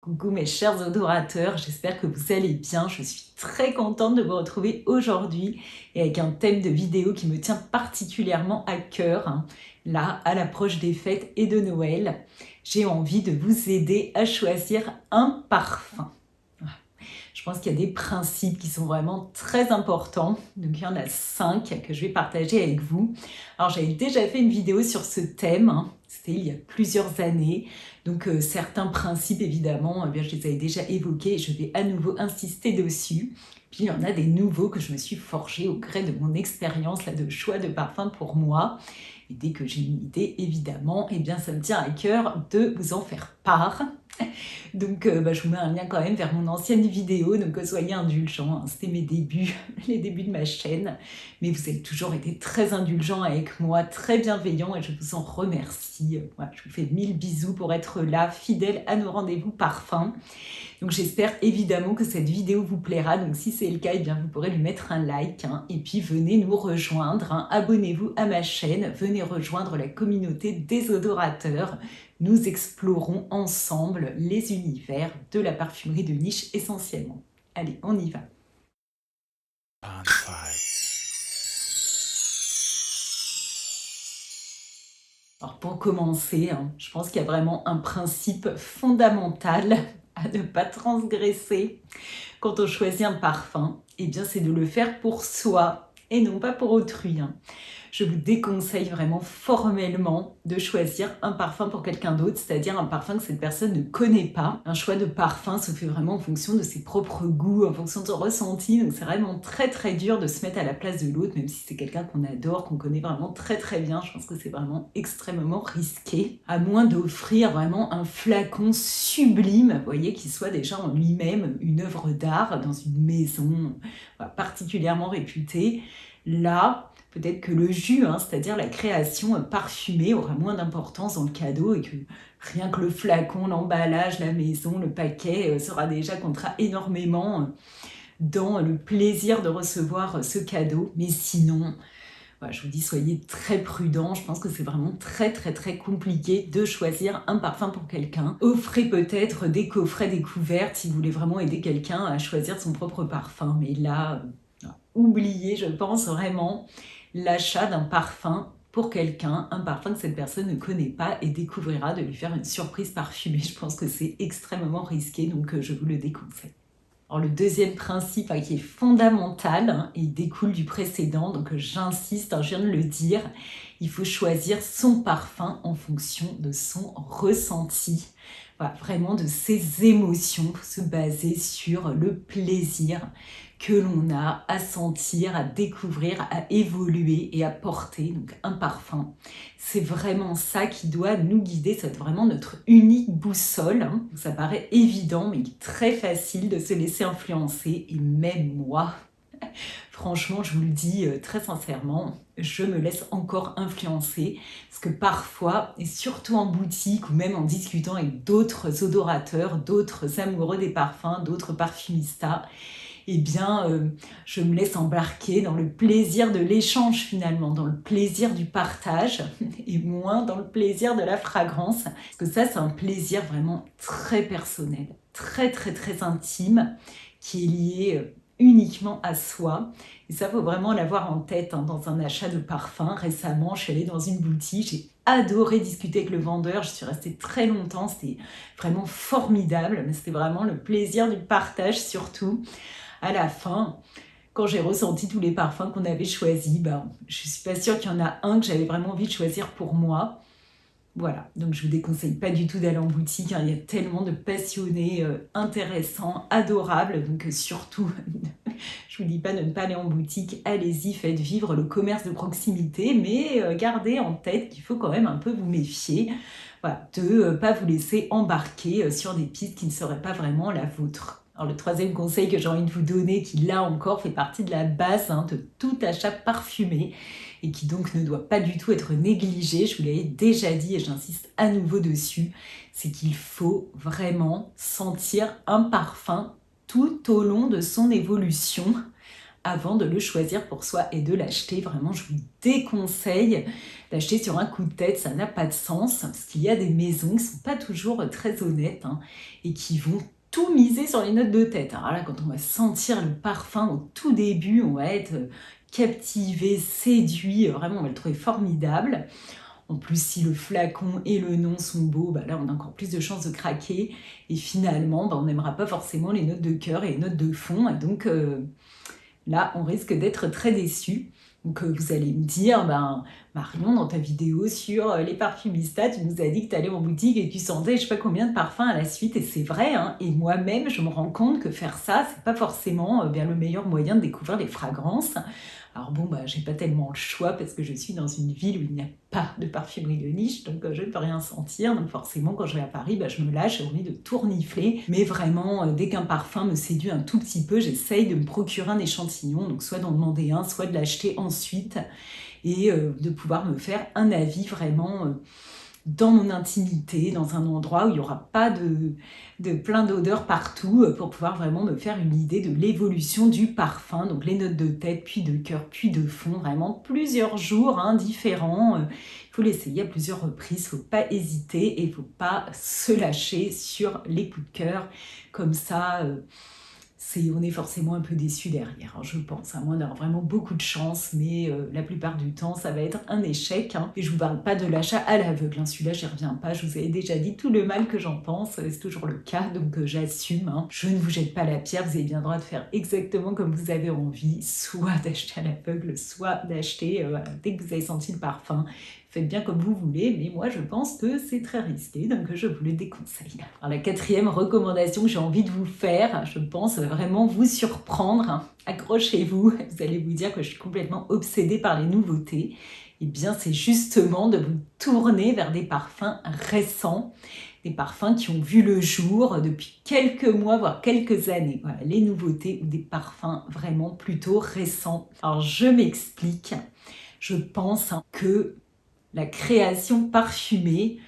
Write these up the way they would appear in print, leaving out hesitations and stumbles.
Coucou mes chers odorateurs, j'espère que vous allez bien. Je suis très contente de vous retrouver aujourd'hui et avec un thème de vidéo qui me tient particulièrement à cœur. Là, à l'approche des fêtes et de Noël, j'ai envie de vous aider à choisir un parfum. Je pense qu'il y a des principes qui sont vraiment très importants. Donc il y en a 5 que je vais partager avec vous. Alors j'avais déjà fait une vidéo sur ce thème, c'était il y a plusieurs années. Donc certains principes évidemment, je les avais déjà évoqués et je vais à nouveau insister dessus. Puis il y en a des nouveaux que je me suis forgés au gré de mon expérience là, de choix de parfum pour moi. Et dès que j'ai une idée, évidemment, ça me tient à cœur de vous en faire part. Donc je vous mets un lien quand même vers mon ancienne vidéo, donc soyez indulgents, c'était mes débuts, les débuts de ma chaîne, mais vous avez toujours été très indulgents avec moi, très bienveillants et je vous en remercie. Voilà, je vous fais 1000 bisous pour être là, fidèles à nos rendez-vous parfums. Donc j'espère évidemment que cette vidéo vous plaira, donc si c'est le cas, vous pourrez lui mettre un like, et puis venez nous rejoindre, abonnez-vous à ma chaîne, venez rejoindre la communauté des odorateurs. Nous explorons ensemble les univers de la parfumerie de niche essentiellement. Allez, on y va. Alors pour commencer, je pense qu'il y a vraiment un principe fondamental à ne pas transgresser quand on choisit un parfum. C'est de le faire pour soi et non pas pour autrui. Je vous déconseille vraiment formellement de choisir un parfum pour quelqu'un d'autre, c'est-à-dire un parfum que cette personne ne connaît pas. Un choix de parfum se fait vraiment en fonction de ses propres goûts, en fonction de son ressenti, donc c'est vraiment très très dur de se mettre à la place de l'autre, même si c'est quelqu'un qu'on adore, qu'on connaît vraiment très très bien. Je pense que c'est vraiment extrêmement risqué, à moins d'offrir vraiment un flacon sublime, vous voyez, qui soit déjà en lui-même une œuvre d'art dans une maison particulièrement réputée. Là, peut-être que le jus, c'est-à-dire la création parfumée, aura moins d'importance dans le cadeau et que rien que le flacon, l'emballage, la maison, le paquet sera déjà comptera énormément dans le plaisir de recevoir ce cadeau. Mais sinon, je vous dis, soyez très prudents. Je pense que c'est vraiment très très très compliqué de choisir un parfum pour quelqu'un. Offrez peut-être des coffrets découvertes si vous voulez vraiment aider quelqu'un à choisir son propre parfum. Mais là, oubliez, je pense vraiment, l'achat d'un parfum pour quelqu'un, un parfum que cette personne ne connaît pas et découvrira de lui faire une surprise parfumée. Je pense que c'est extrêmement risqué, donc je vous le déconseille. Alors le deuxième principe qui est fondamental, et il découle du précédent, donc j'insiste, je viens de le dire, il faut choisir son parfum en fonction de son ressenti, vraiment de ses émotions, se baser sur le plaisir que l'on a à sentir, à découvrir, à évoluer et à porter. Donc un parfum, c'est vraiment ça qui doit nous guider, c'est vraiment notre unique boussole. Ça paraît évident, mais très facile de se laisser influencer, et même moi, franchement, je vous le dis très sincèrement, je me laisse encore influencer parce que parfois, et surtout en boutique ou même en discutant avec d'autres odorateurs, d'autres amoureux des parfums, d'autres parfumistas, je me laisse embarquer dans le plaisir de l'échange finalement, dans le plaisir du partage et moins dans le plaisir de la fragrance. Parce que ça, c'est un plaisir vraiment très personnel, très très très intime, qui est lié uniquement à soi. Et ça, faut vraiment l'avoir en tête dans un achat de parfum. Récemment, je suis allée dans une boutique, j'ai adoré discuter avec le vendeur, je suis restée très longtemps, c'était vraiment formidable, mais c'était vraiment le plaisir du partage surtout. À la fin, quand j'ai ressenti tous les parfums qu'on avait choisis, je suis pas sûre qu'il y en a un que j'avais vraiment envie de choisir pour moi. Voilà, donc je vous déconseille pas du tout d'aller en boutique, il y a tellement de passionnés intéressants, adorables, donc surtout, je vous dis pas de ne pas aller en boutique, allez-y, faites vivre le commerce de proximité, mais gardez en tête qu'il faut quand même un peu vous méfier, de ne pas vous laisser embarquer sur des pistes qui ne seraient pas vraiment la vôtre. Alors le troisième conseil que j'ai envie de vous donner, qui là encore fait partie de la base de tout achat parfumé et qui donc ne doit pas du tout être négligé, je vous l'avais déjà dit et j'insiste à nouveau dessus, c'est qu'il faut vraiment sentir un parfum tout au long de son évolution. avant de le choisir pour soi et de l'acheter. Vraiment, je vous déconseille d'acheter sur un coup de tête, ça n'a pas de sens, parce qu'il y a des maisons qui ne sont pas toujours très honnêtes et qui vont tout miser sur les notes de tête. Alors là, quand on va sentir le parfum au tout début, on va être captivé, séduit, vraiment on va le trouver formidable. En plus, si le flacon et le nom sont beaux, là, on a encore plus de chances de craquer. Et finalement, on n'aimera pas forcément les notes de cœur et les notes de fond. Et donc, là, on risque d'être très déçus. Donc, vous allez me dire, Marion, dans ta vidéo sur les parfumistas, tu nous as dit que tu allais en boutique et que tu sentais je sais pas combien de parfums à la suite. Et c'est vrai, et moi-même, je me rends compte que faire ça, c'est pas forcément bien le meilleur moyen de découvrir les fragrances. Alors bon, j'ai pas tellement le choix parce que je suis dans une ville où il n'y a pas de parfumerie de niche, donc je ne peux rien sentir. Donc forcément, quand je vais à Paris, je me lâche, j'ai envie de tout renifler. Mais vraiment, dès qu'un parfum me séduit un tout petit peu, j'essaye de me procurer un échantillon, donc soit d'en demander un, soit de l'acheter ensuite et de pouvoir me faire un avis vraiment dans mon intimité, dans un endroit où il n'y aura pas de plein d'odeurs partout pour pouvoir vraiment me faire une idée de l'évolution du parfum. Donc les notes de tête, puis de cœur, puis de fond, vraiment plusieurs jours différents. Il faut l'essayer à plusieurs reprises, il ne faut pas hésiter et il ne faut pas se lâcher sur les coups de cœur. Comme ça, on est forcément un peu déçu derrière, je pense. À moins d'avoir vraiment beaucoup de chance, mais la plupart du temps, ça va être un échec. Et je ne vous parle pas de l'achat à l'aveugle. Celui-là, j'y reviens pas. Je vous avais déjà dit tout le mal que j'en pense. C'est toujours le cas, donc j'assume. Je ne vous jette pas la pierre. Vous avez bien le droit de faire exactement comme vous avez envie, soit d'acheter à l'aveugle, soit d'acheter dès que vous avez senti le parfum. Faites bien comme vous voulez, mais moi je pense que c'est très risqué, donc je vous le déconseille. Alors la quatrième recommandation que j'ai envie de vous faire, je pense vraiment vous surprendre, accrochez-vous, vous allez vous dire que je suis complètement obsédée par les nouveautés. Eh bien c'est justement de vous tourner vers des parfums récents, des parfums qui ont vu le jour depuis quelques mois, voire quelques années. Voilà, les nouveautés ou des parfums vraiment plutôt récents. Alors je m'explique, je pense que la création parfumée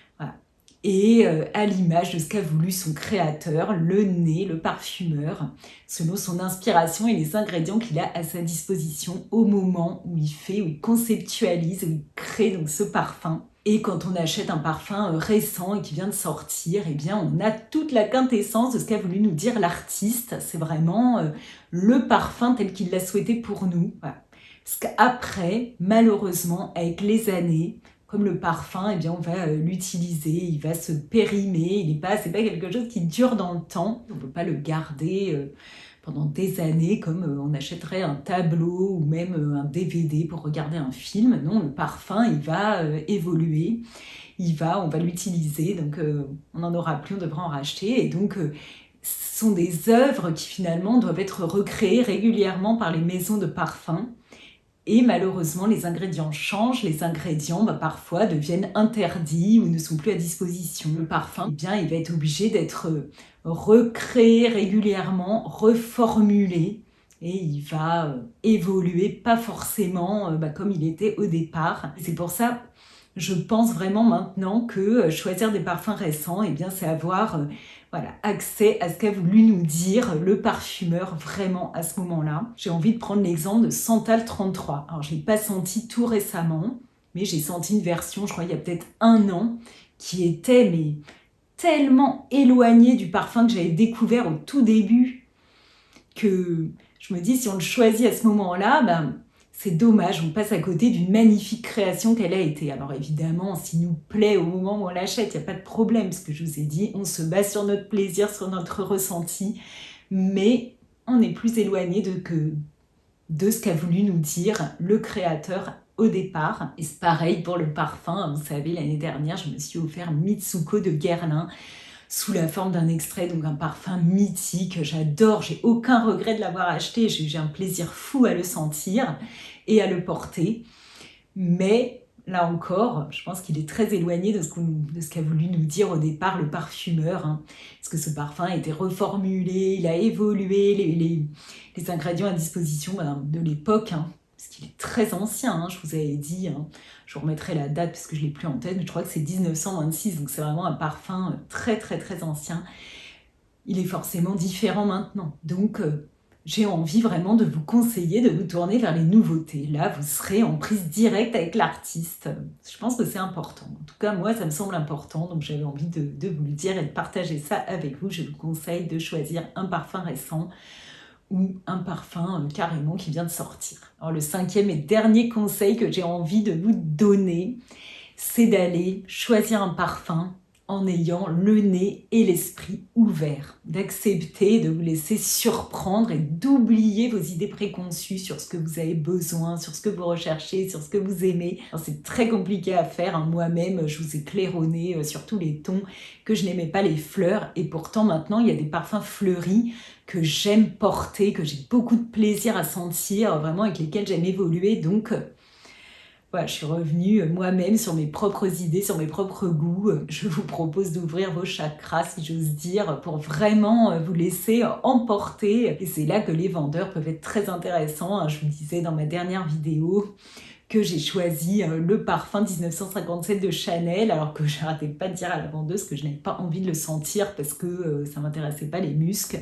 est à l'image de ce qu'a voulu son créateur, le nez, le parfumeur, selon son inspiration et les ingrédients qu'il a à sa disposition au moment où il conceptualise, où il crée donc ce parfum. Et quand on achète un parfum récent et qui vient de sortir, eh bien on a toute la quintessence de ce qu'a voulu nous dire l'artiste. C'est vraiment le parfum tel qu'il l'a souhaité pour nous. Voilà. Parce qu'après, malheureusement, avec les années, comme le parfum, eh bien, on va l'utiliser, il va se périmer, c'est pas quelque chose qui dure dans le temps. On ne peut pas le garder pendant des années comme on achèterait un tableau ou même un DVD pour regarder un film. Non, le parfum, il va évoluer, on va l'utiliser, donc on n'en aura plus, on devra en racheter. Et donc, ce sont des œuvres qui finalement doivent être recréées régulièrement par les maisons de parfums. Et malheureusement, les ingrédients changent, les ingrédients parfois deviennent interdits ou ne sont plus à disposition. Le parfum, eh bien, il va être obligé d'être recréé régulièrement, reformulé, et il va évoluer, pas forcément comme il était au départ. C'est pour ça, je pense vraiment maintenant que choisir des parfums récents, eh bien, c'est avoir accès à ce qu'a voulu nous dire le parfumeur vraiment à ce moment-là. J'ai envie de prendre l'exemple de Santal 33. Alors, je ne l'ai pas senti tout récemment, mais j'ai senti une version, je crois, il y a peut-être 1 an, qui était tellement éloignée du parfum que j'avais découvert au tout début que je me dis, si on le choisit à ce moment-là, c'est dommage, on passe à côté d'une magnifique création qu'elle a été. Alors évidemment, s'il nous plaît au moment où on l'achète, il n'y a pas de problème, ce que je vous ai dit, on se base sur notre plaisir, sur notre ressenti, mais on est plus éloigné de ce qu'a voulu nous dire le créateur au départ. Et c'est pareil pour le parfum, vous savez, l'année dernière, je me suis offert Mitsuko de Guerlain, sous la forme d'un extrait, donc un parfum mythique, j'adore, j'ai aucun regret de l'avoir acheté, j'ai un plaisir fou à le sentir et à le porter, mais là encore, je pense qu'il est très éloigné de ce qu'a voulu nous dire au départ le parfumeur, parce que ce parfum a été reformulé, il a évolué, les ingrédients à disposition de l'époque, parce qu'il est très ancien, je vous avais dit, je vous remettrai la date parce que je ne l'ai plus en tête, mais je crois que c'est 1926, donc c'est vraiment un parfum très très très ancien. Il est forcément différent maintenant, donc j'ai envie vraiment de vous conseiller de vous tourner vers les nouveautés. Là, vous serez en prise directe avec l'artiste. Je pense que c'est important. En tout cas, moi, ça me semble important, donc j'avais envie de vous le dire et de partager ça avec vous. Je vous conseille de choisir un parfum récent ou un parfum carrément qui vient de sortir. Alors, le 5e et dernier conseil que j'ai envie de vous donner, c'est d'aller choisir un parfum en ayant le nez et l'esprit ouverts, d'accepter de vous laisser surprendre et d'oublier vos idées préconçues sur ce que vous avez besoin, sur ce que vous recherchez, sur ce que vous aimez. C'est très compliqué à faire, hein. Moi-même, je vous ai claironné sur tous les tons que je n'aimais pas les fleurs, et pourtant maintenant il y a des parfums fleuris que j'aime porter, que j'ai beaucoup de plaisir à sentir, vraiment avec lesquels j'aime évoluer, donc voilà, je suis revenue moi-même sur mes propres idées, sur mes propres goûts. Je vous propose d'ouvrir vos chakras, si j'ose dire, pour vraiment vous laisser emporter. Et c'est là que les vendeurs peuvent être très intéressants. Je vous disais dans ma dernière vidéo que j'ai choisi le parfum 1957 de Chanel, alors que je n'arrêtais pas de dire à la vendeuse que je n'avais pas envie de le sentir parce que ça ne m'intéressait pas les muscles.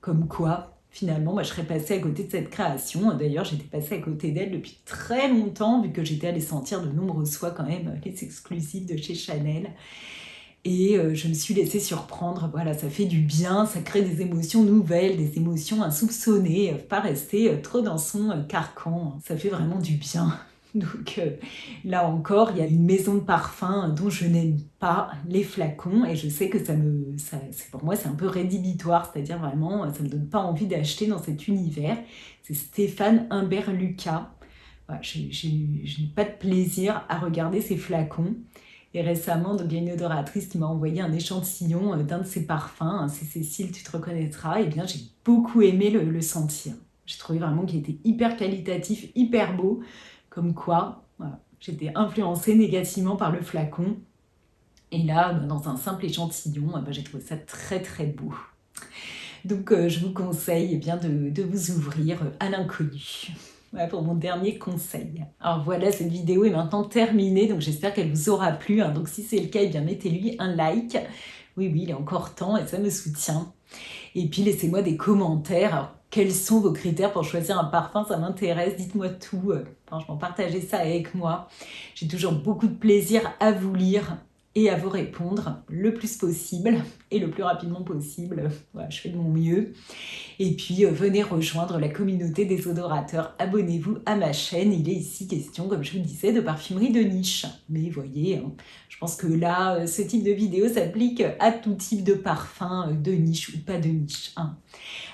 Comme quoi, finalement, moi, je serais passée à côté de cette création. D'ailleurs, j'étais passée à côté d'elle depuis très longtemps, vu que j'étais allée sentir de nombreuses fois quand même les exclusifs de chez Chanel. Et je me suis laissée surprendre. Voilà, ça fait du bien, ça crée des émotions nouvelles, des émotions insoupçonnées, pas rester trop dans son carcan. Ça fait vraiment du bien. Donc là encore, il y a une maison de parfum dont je n'aime pas les flacons et je sais que pour moi c'est un peu rédhibitoire, c'est-à-dire vraiment ça me donne pas envie d'acheter dans cet univers. C'est Stéphane Humbert Lucas. Voilà, je n'ai pas de plaisir à regarder ces flacons. Et récemment, donc, il y a une odoratrice qui m'a envoyé un échantillon d'un de ses parfums. C'est Cécile, tu te reconnaîtras. Et bien j'ai beaucoup aimé le sentir. J'ai trouvé vraiment qu'il était hyper qualitatif, hyper beau. Comme quoi, voilà, j'étais influencée négativement par le flacon. Et là, dans un simple échantillon, j'ai trouvé ça très très beau. Donc je vous conseille bien de vous ouvrir à l'inconnu. Voilà pour mon dernier conseil. Alors voilà, cette vidéo est maintenant terminée, donc j'espère qu'elle vous aura plu. Donc si c'est le cas, eh bien mettez-lui un like. Oui, il est encore temps et ça me soutient. Et puis laissez-moi des commentaires. Alors, quels sont vos critères pour choisir un parfum? Ça m'intéresse, dites-moi tout. Franchement, partagez ça avec moi. J'ai toujours beaucoup de plaisir à vous lire et à vous répondre le plus possible et le plus rapidement possible. Voilà, je fais de mon mieux. Et puis, venez rejoindre la communauté des odorateurs. Abonnez-vous à ma chaîne. Il est ici question, comme je vous disais, de parfumerie de niche. Mais voyez, je pense que là, ce type de vidéo s'applique à tout type de parfum, de niche ou pas de niche.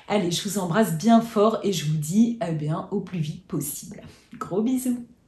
Allez, je vous embrasse bien fort et je vous dis au plus vite possible. Gros bisous!